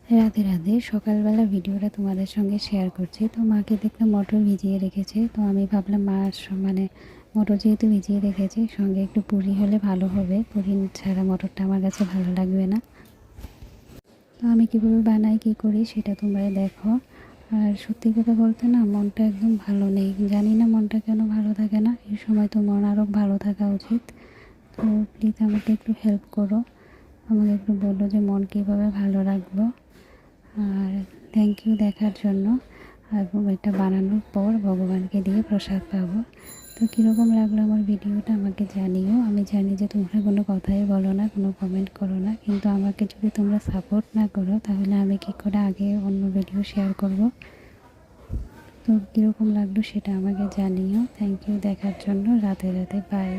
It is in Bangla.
রাধে রাধে। সকালবেলা ভিডিওটা তোমাদের সঙ্গে শেয়ার করছি। তো মাকে দেখলাম মটর ভিজিয়ে রেখেছে, তো আমি ভাবলাম মার মটর যেহেতু ভিজিয়ে রেখেছে, সঙ্গে একটু পুরি হলে ভালো হবে। পুরি ছাড়া মটরটা আমার কাছে ভালো লাগবে না। তো আমি কীভাবে বানাই কী করি সেটা তোমরা দেখো। আর সত্যি কথা বলতে না, মনটা একদম ভালো নেই, জানি না মনটা কেন ভালো থাকে না। এই সময় তো মন আরও ভালো থাকা উচিত। তো প্লিজ আমাকে একটু হেল্প করো, আমাকে একটু বলো যে মন কীভাবে ভালো রাখবো। আর থ্যাংক ইউ দেখার জন্য। আর এটা বানানোর পর ভগবানকে দিয়ে প্রসাদ পাবো। তো কীরকম লাগলো আমার ভিডিওটা আমাকে জানিও। আমি জানি যে তোমরা কোনো কথাই বলো না, কোনো কমেন্ট করো না, কিন্তু আমাকে যদি তোমরা সাপোর্ট না করো তাহলে আমি কী করে আগে অন্য ভিডিও শেয়ার করব। তো কীরকম লাগলো সেটা আমাকে জানিও। থ্যাংক ইউ দেখার জন্য। রাধে রাধে, বাই।